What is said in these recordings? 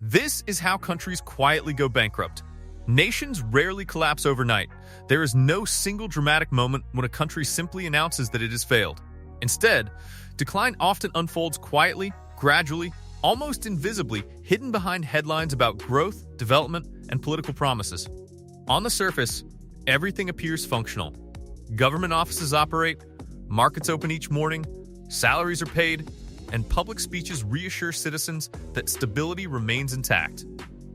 This is how countries quietly go bankrupt. Nations rarely collapse overnight. There is no single dramatic moment when a country simply announces that it has failed. Instead, decline often unfolds quietly, gradually, almost invisibly, hidden behind headlines about growth, development, and political promises. On the surface, everything appears functional. Government offices operate, markets open each morning, salaries are paid, and public speeches reassure citizens that stability remains intact.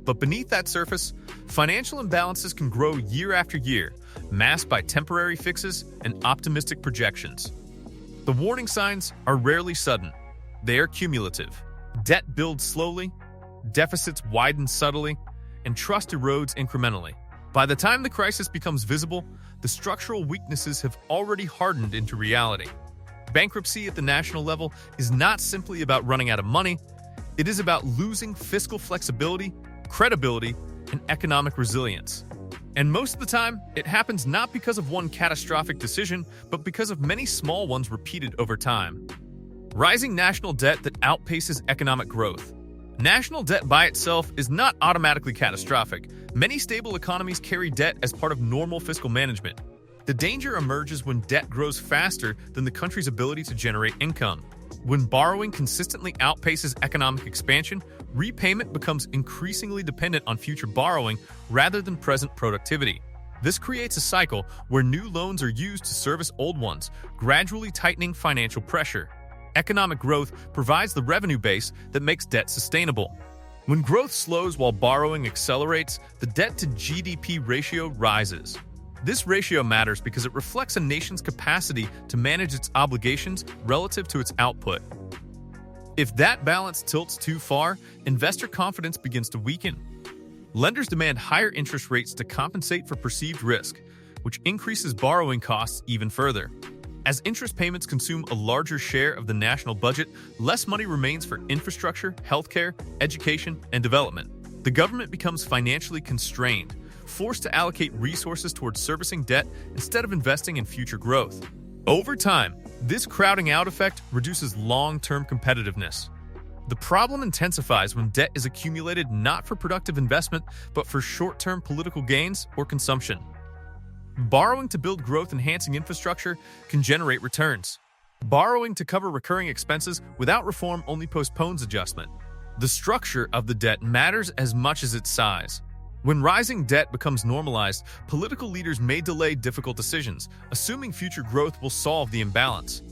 But beneath that surface, financial imbalances can grow year after year, masked by temporary fixes and optimistic projections. The warning signs are rarely sudden. They are cumulative. Debt builds slowly, deficits widen subtly, and trust erodes incrementally. By the time the crisis becomes visible, the structural weaknesses have already hardened into reality. Bankruptcy at the national level is not simply about running out of money, it is about losing fiscal flexibility, credibility, and economic resilience. And most of the time, it happens not because of one catastrophic decision, but because of many small ones repeated over time. Rising national debt that outpaces economic growth. National debt by itself is not automatically catastrophic. Many stable economies carry debt as part of normal fiscal management. The danger emerges when debt grows faster than the country's ability to generate income. When borrowing consistently outpaces economic expansion, repayment becomes increasingly dependent on future borrowing rather than present productivity. This creates a cycle where new loans are used to service old ones, gradually tightening financial pressure. Economic growth provides the revenue base that makes debt sustainable. When growth slows while borrowing accelerates, the debt-to-GDP ratio rises. This ratio matters because it reflects a nation's capacity to manage its obligations relative to its output. If that balance tilts too far, investor confidence begins to weaken. Lenders demand higher interest rates to compensate for perceived risk, which increases borrowing costs even further. As interest payments consume a larger share of the national budget, less money remains for infrastructure, healthcare, education, and development. The government becomes financially constrained, forced to allocate resources towards servicing debt instead of investing in future growth. Over time, this crowding out effect reduces long-term competitiveness. The problem intensifies when debt is accumulated not for productive investment, but for short-term political gains or consumption. Borrowing to build growth-enhancing infrastructure can generate returns. Borrowing to cover recurring expenses without reform only postpones adjustment. The structure of the debt matters as much as its size. When rising debt becomes normalized, political leaders may delay difficult decisions, assuming future growth will solve the imbalance.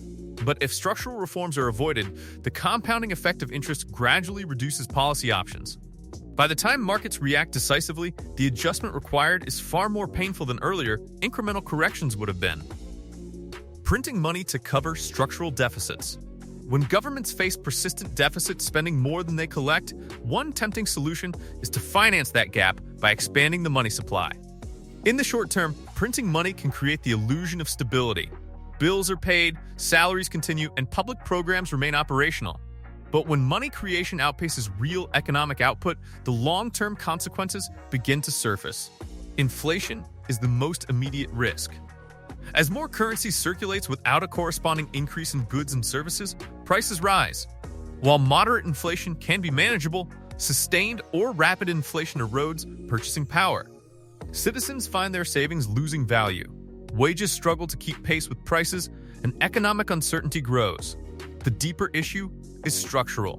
But if structural reforms are avoided, the compounding effect of interest gradually reduces policy options. By the time markets react decisively, the adjustment required is far more painful than earlier incremental corrections would have been. Printing money to cover structural deficits. When governments face persistent deficits spending more than they collect, one tempting solution is to finance that gap by expanding the money supply. In the short term, printing money can create the illusion of stability. Bills are paid, salaries continue, and public programs remain operational. But when money creation outpaces real economic output, the long-term consequences begin to surface. Inflation is the most immediate risk. As more currency circulates without a corresponding increase in goods and services, prices rise. While moderate inflation can be manageable, sustained or rapid inflation erodes purchasing power. Citizens find their savings losing value. Wages struggle to keep pace with prices, and economic uncertainty grows. The deeper issue is structural.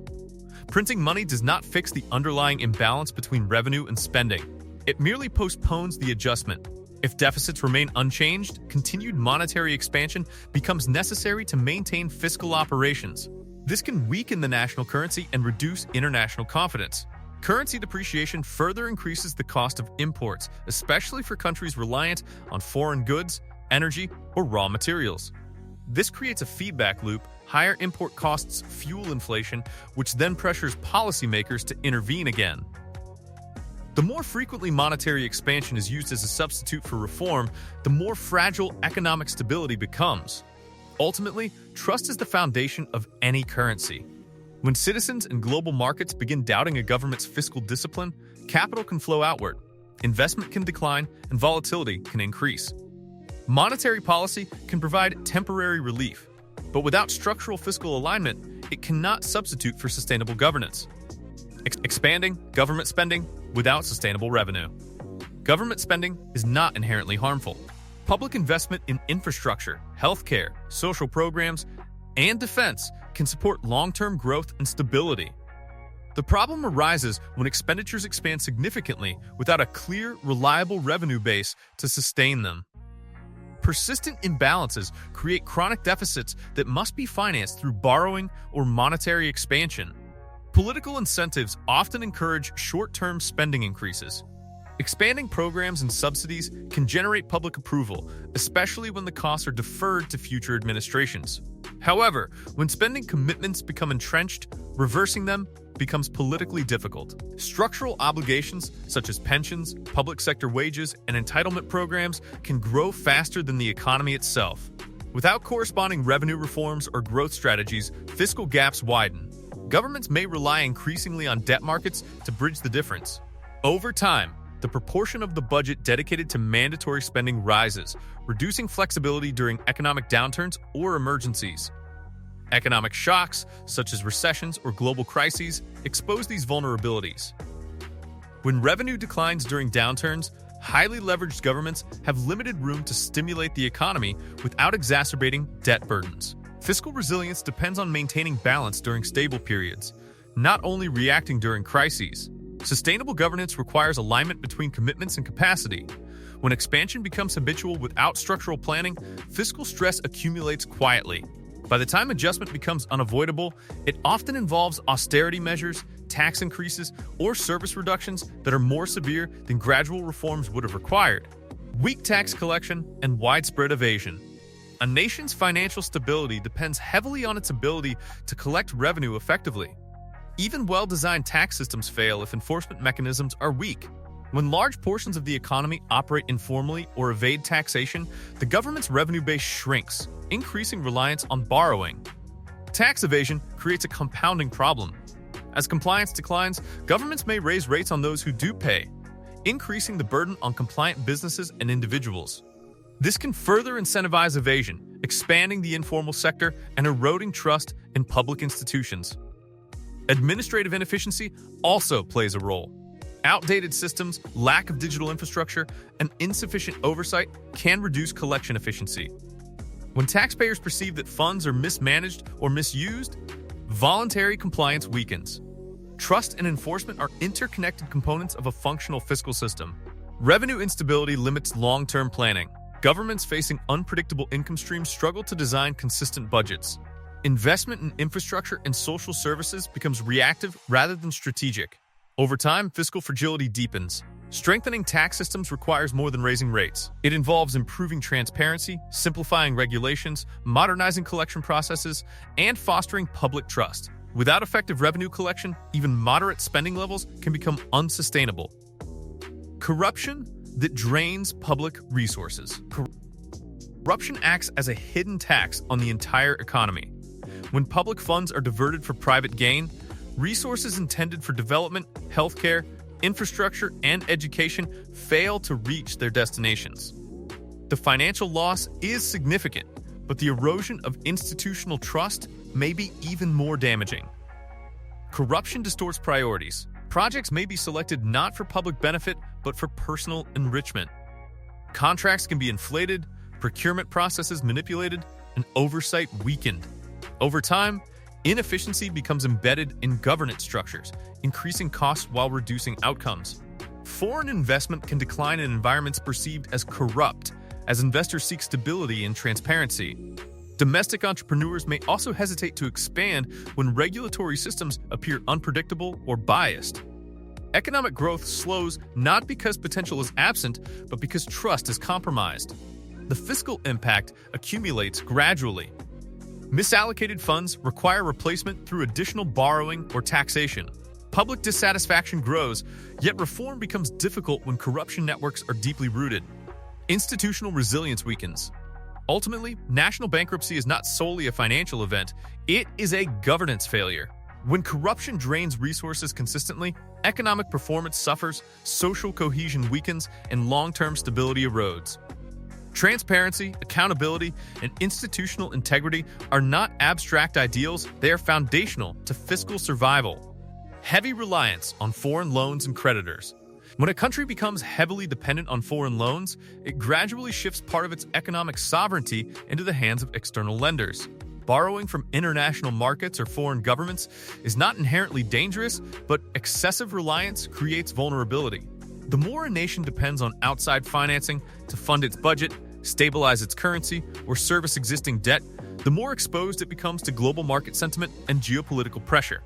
Printing money does not fix the underlying imbalance between revenue and spending. It merely postpones the adjustment. If deficits remain unchanged, continued monetary expansion becomes necessary to maintain fiscal operations. This can weaken the national currency and reduce international confidence. Currency depreciation further increases the cost of imports, especially for countries reliant on foreign goods, energy, or raw materials. This creates a feedback loop. Higher import costs fuel inflation, which then pressures policymakers to intervene again. The more frequently monetary expansion is used as a substitute for reform, the more fragile economic stability becomes. Ultimately, trust is the foundation of any currency. When citizens and global markets begin doubting a government's fiscal discipline, capital can flow outward, investment can decline, and volatility can increase. Monetary policy can provide temporary relief, but without structural fiscal alignment, it cannot substitute for sustainable governance. Expanding government spending without sustainable revenue. Government spending is not inherently harmful. Public investment in infrastructure, healthcare, social programs, and defense can support long-term growth and stability. The problem arises when expenditures expand significantly without a clear, reliable revenue base to sustain them. Persistent imbalances create chronic deficits that must be financed through borrowing or monetary expansion. Political incentives often encourage short-term spending increases. Expanding programs and subsidies can generate public approval, especially when the costs are deferred to future administrations. However, when spending commitments become entrenched, reversing them becomes politically difficult. Structural obligations, such as pensions, public sector wages, and entitlement programs, can grow faster than the economy itself. Without corresponding revenue reforms or growth strategies, fiscal gaps widen. Governments may rely increasingly on debt markets to bridge the difference. Over time, the proportion of the budget dedicated to mandatory spending rises, reducing flexibility during economic downturns or emergencies. Economic shocks, such as recessions or global crises, expose these vulnerabilities. When revenue declines during downturns, highly leveraged governments have limited room to stimulate the economy without exacerbating debt burdens. Fiscal resilience depends on maintaining balance during stable periods, not only reacting during crises. Sustainable governance requires alignment between commitments and capacity. When expansion becomes habitual without structural planning, fiscal stress accumulates quietly. By the time adjustment becomes unavoidable, it often involves austerity measures, tax increases, or service reductions that are more severe than gradual reforms would have required. Weak tax collection and widespread evasion. A nation's financial stability depends heavily on its ability to collect revenue effectively. Even well-designed tax systems fail if enforcement mechanisms are weak. When large portions of the economy operate informally or evade taxation, the government's revenue base shrinks, increasing reliance on borrowing. Tax evasion creates a compounding problem. As compliance declines, governments may raise rates on those who do pay, increasing the burden on compliant businesses and individuals. This can further incentivize evasion, expanding the informal sector and eroding trust in public institutions. Administrative inefficiency also plays a role. Outdated systems, lack of digital infrastructure, and insufficient oversight can reduce collection efficiency. When taxpayers perceive that funds are mismanaged or misused, voluntary compliance weakens. Trust and enforcement are interconnected components of a functional fiscal system. Revenue instability limits long-term planning. Governments facing unpredictable income streams struggle to design consistent budgets. Investment in infrastructure and social services becomes reactive rather than strategic. Over time, fiscal fragility deepens. Strengthening tax systems requires more than raising rates. It involves improving transparency, simplifying regulations, modernizing collection processes, and fostering public trust. Without effective revenue collection, even moderate spending levels can become unsustainable. Corruption that drains public resources. Corruption acts as a hidden tax on the entire economy. When public funds are diverted for private gain, resources intended for development, healthcare, infrastructure, and education fail to reach their destinations. The financial loss is significant, but the erosion of institutional trust may be even more damaging. Corruption distorts priorities. Projects may be selected not for public benefit, but for personal enrichment. Contracts can be inflated, procurement processes manipulated, and oversight weakened. Over time, inefficiency becomes embedded in governance structures, increasing costs while reducing outcomes. Foreign investment can decline in environments perceived as corrupt, as investors seek stability and transparency. Domestic entrepreneurs may also hesitate to expand when regulatory systems appear unpredictable or biased. Economic growth slows not because potential is absent, but because trust is compromised. The fiscal impact accumulates gradually. Misallocated funds require replacement through additional borrowing or taxation. Public dissatisfaction grows, yet reform becomes difficult when corruption networks are deeply rooted. Institutional resilience weakens. Ultimately, national bankruptcy is not solely a financial event, it is a governance failure. When corruption drains resources consistently, economic performance suffers, social cohesion weakens, and long-term stability erodes. Transparency, accountability, and institutional integrity are not abstract ideals, they are foundational to fiscal survival. Heavy reliance on foreign loans and creditors. When a country becomes heavily dependent on foreign loans, it gradually shifts part of its economic sovereignty into the hands of external lenders. Borrowing from international markets or foreign governments is not inherently dangerous, but excessive reliance creates vulnerability. The more a nation depends on outside financing to fund its budget, stabilize its currency, or service existing debt, the more exposed it becomes to global market sentiment and geopolitical pressure.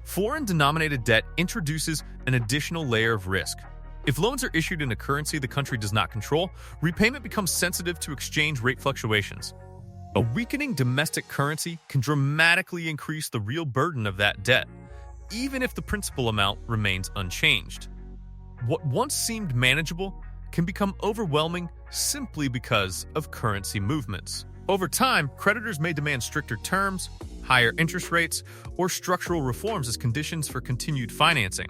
Foreign-denominated debt introduces an additional layer of risk. If loans are issued in a currency the country does not control, repayment becomes sensitive to exchange rate fluctuations. A weakening domestic currency can dramatically increase the real burden of that debt, even if the principal amount remains unchanged. What once seemed manageable can become overwhelming simply because of currency movements. Over time, creditors may demand stricter terms, higher interest rates, or structural reforms as conditions for continued financing.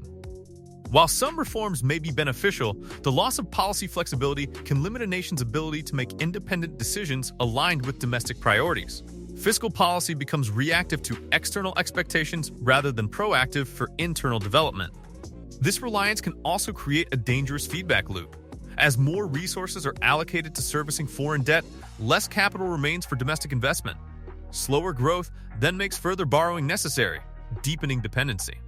While some reforms may be beneficial, the loss of policy flexibility can limit a nation's ability to make independent decisions aligned with domestic priorities. Fiscal policy becomes reactive to external expectations rather than proactive for internal development. This reliance can also create a dangerous feedback loop. As more resources are allocated to servicing foreign debt, less capital remains for domestic investment. Slower growth then makes further borrowing necessary, deepening dependency.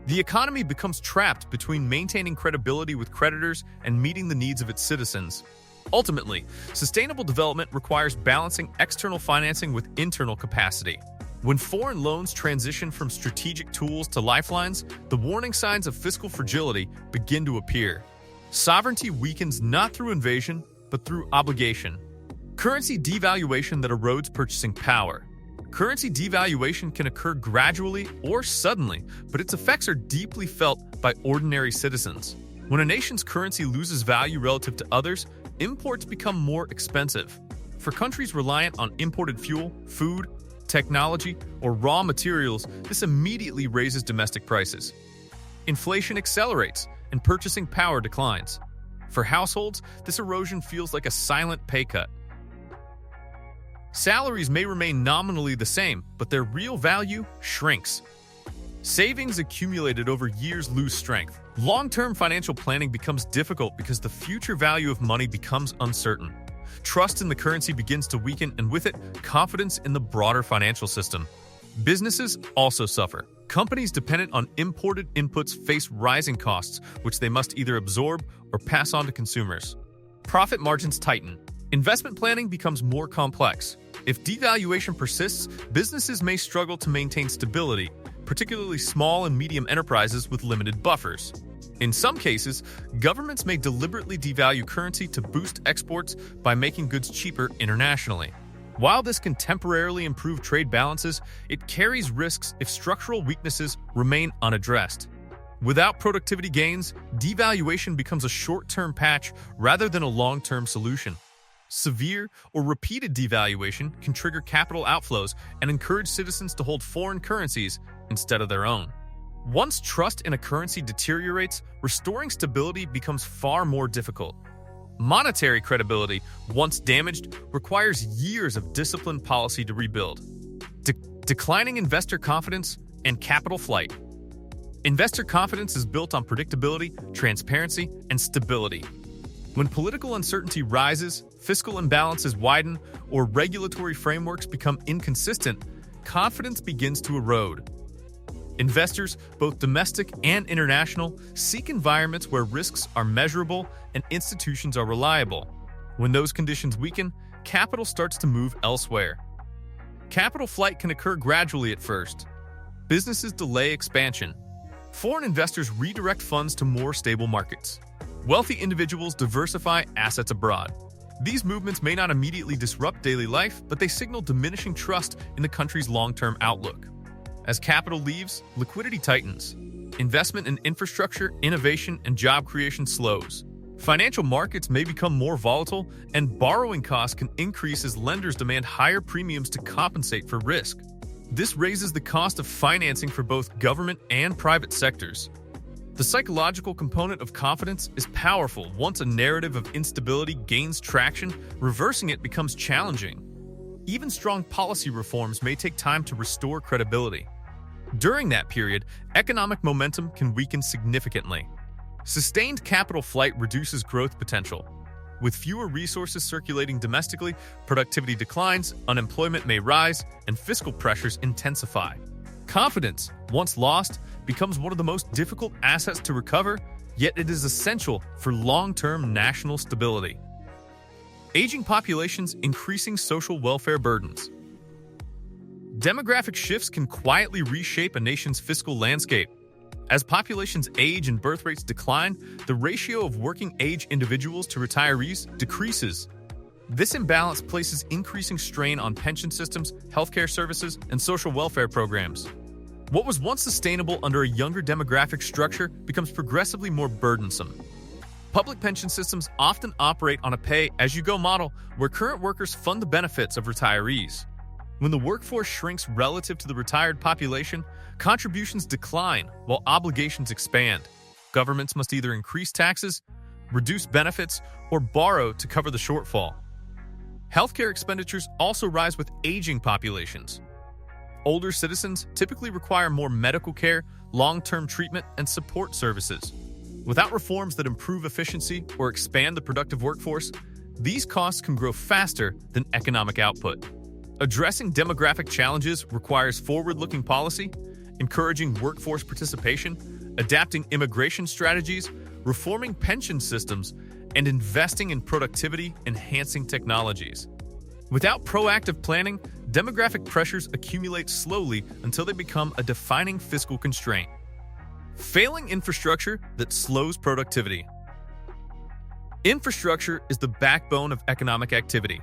The economy becomes trapped between maintaining credibility with creditors and meeting the needs of its citizens. Ultimately, sustainable development requires balancing external financing with internal capacity. When foreign loans transition from strategic tools to lifelines, the warning signs of fiscal fragility begin to appear. Sovereignty weakens not through invasion, but through obligation. Currency devaluation that erodes purchasing power. Currency devaluation can occur gradually or suddenly, but its effects are deeply felt by ordinary citizens. When a nation's currency loses value relative to others, imports become more expensive. For countries reliant on imported fuel, food, technology, or raw materials, this immediately raises domestic prices. Inflation accelerates, and purchasing power declines. For households, this erosion feels like a silent pay cut. Salaries may remain nominally the same, but their real value shrinks. Savings accumulated over years lose strength. Long-term financial planning becomes difficult because the future value of money becomes uncertain. Trust in the currency begins to weaken, and with it, confidence in the broader financial system. Businesses also suffer. Companies dependent on imported inputs face rising costs, which they must either absorb or pass on to consumers. Profit margins tighten. Investment planning becomes more complex. If devaluation persists, businesses may struggle to maintain stability, particularly small and medium enterprises with limited buffers. In some cases, governments may deliberately devalue currency to boost exports by making goods cheaper internationally. While this can temporarily improve trade balances, it carries risks if structural weaknesses remain unaddressed. Without productivity gains, devaluation becomes a short-term patch rather than a long-term solution. Severe or repeated devaluation can trigger capital outflows and encourage citizens to hold foreign currencies instead of their own. Once trust in a currency deteriorates, restoring stability becomes far more difficult. Monetary credibility, once damaged, requires years of disciplined policy to rebuild. Declining investor confidence and capital flight. Investor confidence is built on predictability, transparency, and stability. When political uncertainty rises, fiscal imbalances widen, or regulatory frameworks become inconsistent, confidence begins to erode. Investors, both domestic and international, seek environments where risks are measurable and institutions are reliable. When those conditions weaken, capital starts to move elsewhere. Capital flight can occur gradually at first. Businesses delay expansion. Foreign investors redirect funds to more stable markets. Wealthy individuals diversify assets abroad. These movements may not immediately disrupt daily life, but they signal diminishing trust in the country's long-term outlook. As capital leaves, liquidity tightens. Investment in infrastructure, innovation, and job creation slows. Financial markets may become more volatile, and borrowing costs can increase as lenders demand higher premiums to compensate for risk. This raises the cost of financing for both government and private sectors. The psychological component of confidence is powerful. Once a narrative of instability gains traction, reversing it becomes challenging. Even strong policy reforms may take time to restore credibility. During that period, economic momentum can weaken significantly. Sustained capital flight reduces growth potential. With fewer resources circulating domestically, productivity declines, unemployment may rise, and fiscal pressures intensify. Confidence, once lost, becomes one of the most difficult assets to recover, yet it is essential for long-term national stability. Aging populations increasing social welfare burdens. Demographic shifts can quietly reshape a nation's fiscal landscape. As populations age and birth rates decline, the ratio of working-age individuals to retirees decreases. This imbalance places increasing strain on pension systems, healthcare services, and social welfare programs. What was once sustainable under a younger demographic structure becomes progressively more burdensome. Public pension systems often operate on a pay-as-you-go model where current workers fund the benefits of retirees. When the workforce shrinks relative to the retired population, contributions decline while obligations expand. Governments must either increase taxes, reduce benefits, or borrow to cover the shortfall. Healthcare expenditures also rise with aging populations. Older citizens typically require more medical care, long-term treatment, and support services. Without reforms that improve efficiency or expand the productive workforce, these costs can grow faster than economic output. Addressing demographic challenges requires forward-looking policy, encouraging workforce participation, adapting immigration strategies, reforming pension systems, and investing in productivity-enhancing technologies. Without proactive planning, demographic pressures accumulate slowly until they become a defining fiscal constraint. Failing infrastructure that slows productivity. Infrastructure is the backbone of economic activity.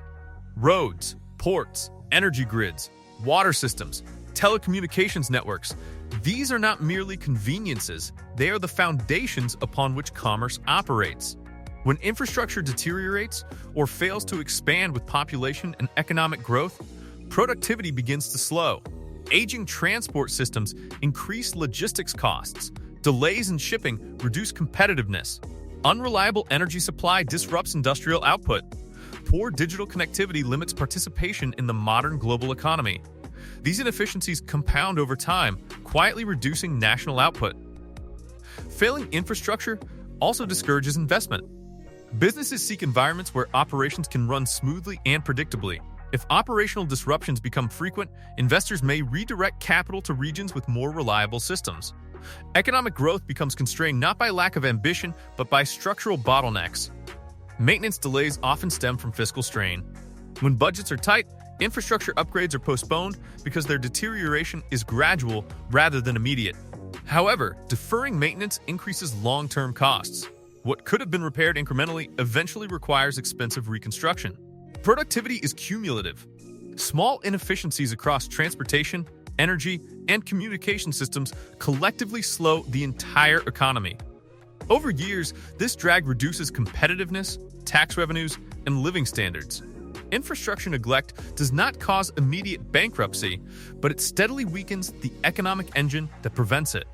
Roads, ports, energy grids, water systems, telecommunications networks. These are not merely conveniences, they are the foundations upon which commerce operates. When infrastructure deteriorates or fails to expand with population and economic growth, productivity begins to slow. Aging transport systems increase logistics costs. Delays in shipping reduce competitiveness. Unreliable energy supply disrupts industrial output. Poor digital connectivity limits participation in the modern global economy. These inefficiencies compound over time, quietly reducing national output. Failing infrastructure also discourages investment. Businesses seek environments where operations can run smoothly and predictably. If operational disruptions become frequent, investors may redirect capital to regions with more reliable systems. Economic growth becomes constrained not by lack of ambition, but by structural bottlenecks. Maintenance delays often stem from fiscal strain. When budgets are tight, infrastructure upgrades are postponed because their deterioration is gradual rather than immediate. However, deferring maintenance increases long-term costs. What could have been repaired incrementally eventually requires expensive reconstruction. Productivity is cumulative. Small inefficiencies across transportation, energy, and communication systems collectively slow the entire economy. Over years, this drag reduces competitiveness, tax revenues, and living standards. Infrastructure neglect does not cause immediate bankruptcy, but it steadily weakens the economic engine that prevents it.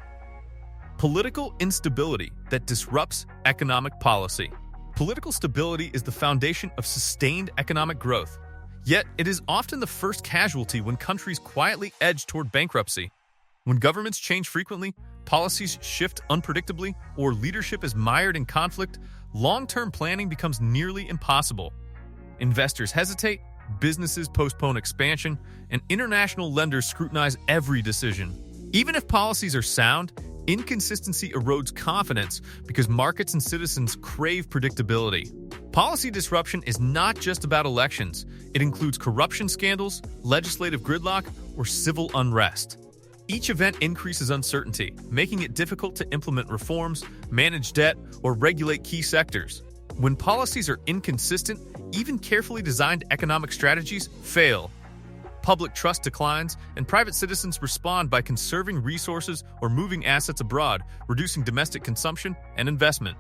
Political instability that disrupts economic policy. Political stability is the foundation of sustained economic growth. Yet, it is often the first casualty when countries quietly edge toward bankruptcy. When governments change frequently, policies shift unpredictably, or leadership is mired in conflict, long-term planning becomes nearly impossible. Investors hesitate, businesses postpone expansion, and international lenders scrutinize every decision. Even if policies are sound, inconsistency erodes confidence because markets and citizens crave predictability. Policy disruption is not just about elections. It includes corruption scandals, legislative gridlock, or civil unrest. Each event increases uncertainty, making it difficult to implement reforms, manage debt, or regulate key sectors. When policies are inconsistent, even carefully designed economic strategies fail. Public trust declines, and private citizens respond by conserving resources or moving assets abroad, reducing domestic consumption and investment.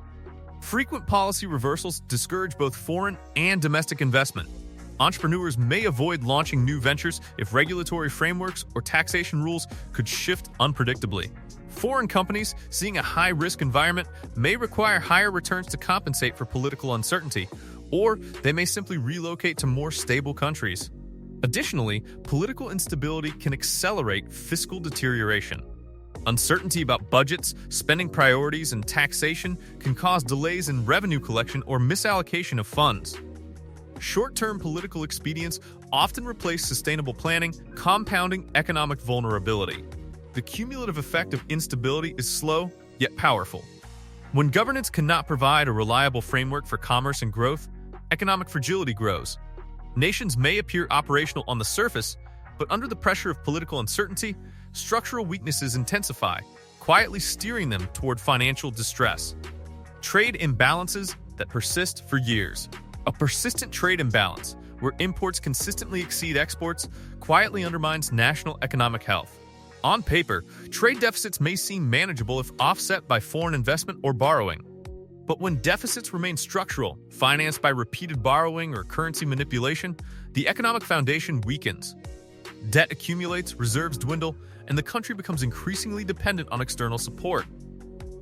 Frequent policy reversals discourage both foreign and domestic investment. Entrepreneurs may avoid launching new ventures if regulatory frameworks or taxation rules could shift unpredictably. Foreign companies, seeing a high-risk environment, may require higher returns to compensate for political uncertainty, or they may simply relocate to more stable countries. Additionally, political instability can accelerate fiscal deterioration. Uncertainty about budgets, spending priorities, and taxation can cause delays in revenue collection or misallocation of funds. Short-term political expedients often replace sustainable planning, compounding economic vulnerability. The cumulative effect of instability is slow, yet powerful. When governance cannot provide a reliable framework for commerce and growth, economic fragility grows. Nations may appear operational on the surface, but under the pressure of political uncertainty, structural weaknesses intensify, quietly steering them toward financial distress. Trade imbalances that persist for years. A persistent trade imbalance, where imports consistently exceed exports, quietly undermines national economic health. On paper, trade deficits may seem manageable if offset by foreign investment or borrowing. But when deficits remain structural, financed by repeated borrowing or currency manipulation, the economic foundation weakens. Debt accumulates, reserves dwindle, and the country becomes increasingly dependent on external support.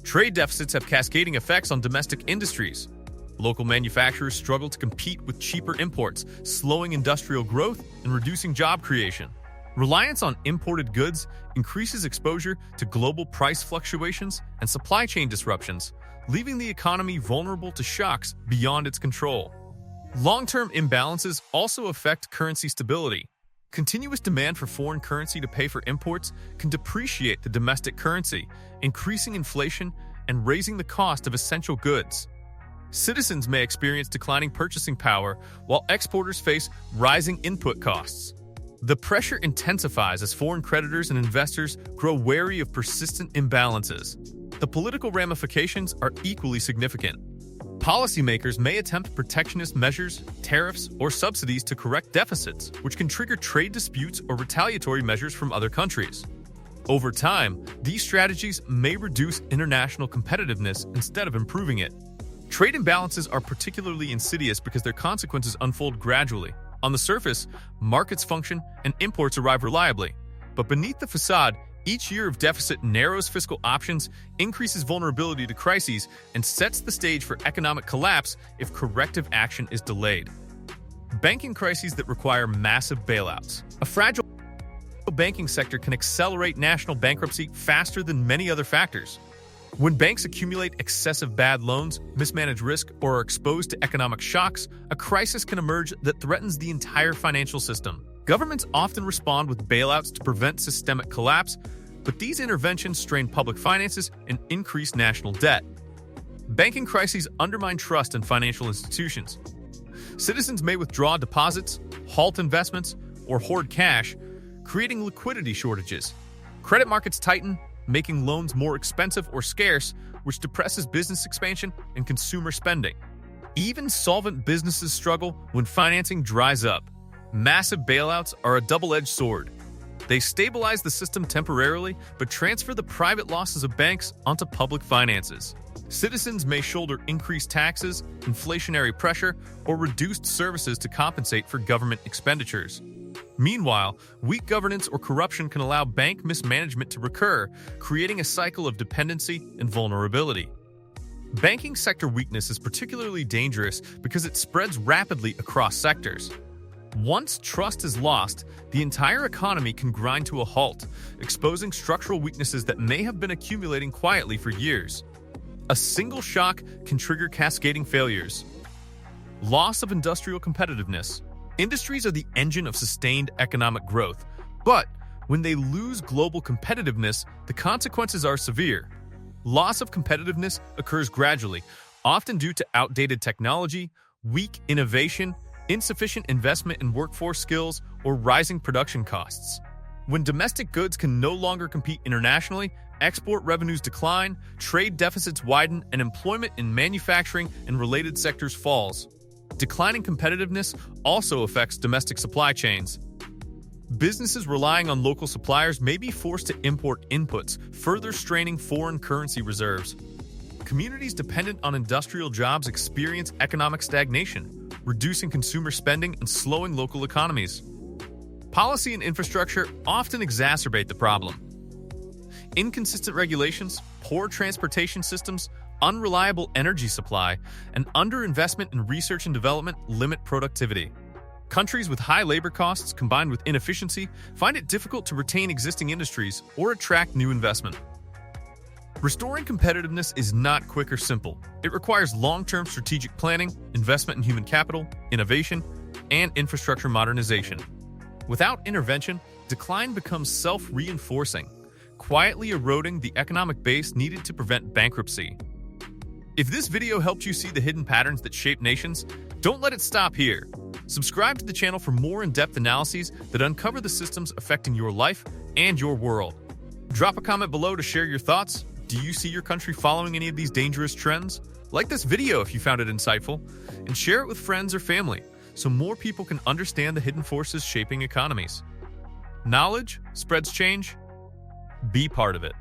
Trade deficits have cascading effects on domestic industries. Local manufacturers struggle to compete with cheaper imports, slowing industrial growth and reducing job creation. Reliance on imported goods increases exposure to global price fluctuations and supply chain disruptions, leaving the economy vulnerable to shocks beyond its control. Long-term imbalances also affect currency stability. Continuous demand for foreign currency to pay for imports can depreciate the domestic currency, increasing inflation and raising the cost of essential goods. Citizens may experience declining purchasing power, while exporters face rising input costs. The pressure intensifies as foreign creditors and investors grow wary of persistent imbalances. The political ramifications are equally significant. Policymakers may attempt protectionist measures, tariffs, or subsidies to correct deficits, which can trigger trade disputes or retaliatory measures from other countries. Over time, these strategies may reduce international competitiveness instead of improving it. Trade imbalances are particularly insidious because their consequences unfold gradually. On the surface, markets function and imports arrive reliably. But beneath the facade, each year of deficit narrows fiscal options, increases vulnerability to crises, and sets the stage for economic collapse if corrective action is delayed. Banking crises that require massive bailouts. A fragile banking sector can accelerate national bankruptcy faster than many other factors. When banks accumulate excessive bad loans, mismanage risk, or are exposed to economic shocks, a crisis can emerge that threatens the entire financial system. Governments often respond with bailouts to prevent systemic collapse, but these interventions strain public finances and increase national debt. Banking crises undermine trust in financial institutions. Citizens may withdraw deposits, halt investments, or hoard cash, creating liquidity shortages. Credit markets tighten, making loans more expensive or scarce, which depresses business expansion and consumer spending. Even solvent businesses struggle when financing dries up. Massive bailouts are a double-edged sword. They stabilize the system temporarily, but transfer the private losses of banks onto public finances. Citizens may shoulder increased taxes, inflationary pressure, or reduced services to compensate for government expenditures. Meanwhile, weak governance or corruption can allow bank mismanagement to recur, creating a cycle of dependency and vulnerability. Banking sector weakness is particularly dangerous because it spreads rapidly across sectors. Once trust is lost, the entire economy can grind to a halt, exposing structural weaknesses that may have been accumulating quietly for years. A single shock can trigger cascading failures. Loss of industrial competitiveness. Industries are the engine of sustained economic growth, but when they lose global competitiveness, the consequences are severe. Loss of competitiveness occurs gradually, often due to outdated technology, weak innovation, insufficient investment in workforce skills, or rising production costs. When domestic goods can no longer compete internationally, export revenues decline, trade deficits widen, and employment in manufacturing and related sectors falls. Declining competitiveness also affects domestic supply chains. Businesses relying on local suppliers may be forced to import inputs, further straining foreign currency reserves. Communities dependent on industrial jobs experience economic stagnation, reducing consumer spending and slowing local economies. Policy and infrastructure often exacerbate the problem. Inconsistent regulations, poor transportation systems, unreliable energy supply, and underinvestment in research and development limit productivity. Countries with high labor costs combined with inefficiency find it difficult to retain existing industries or attract new investment. Restoring competitiveness is not quick or simple. It requires long-term strategic planning, investment in human capital, innovation, and infrastructure modernization. Without intervention, decline becomes self-reinforcing, quietly eroding the economic base needed to prevent bankruptcy. If this video helped you see the hidden patterns that shape nations, don't let it stop here. Subscribe to the channel for more in-depth analyses that uncover the systems affecting your life and your world. Drop a comment below to share your thoughts. Do you see your country following any of these dangerous trends? Like this video if you found it insightful, and share it with friends or family so more people can understand the hidden forces shaping economies. Knowledge spreads change. Be part of it.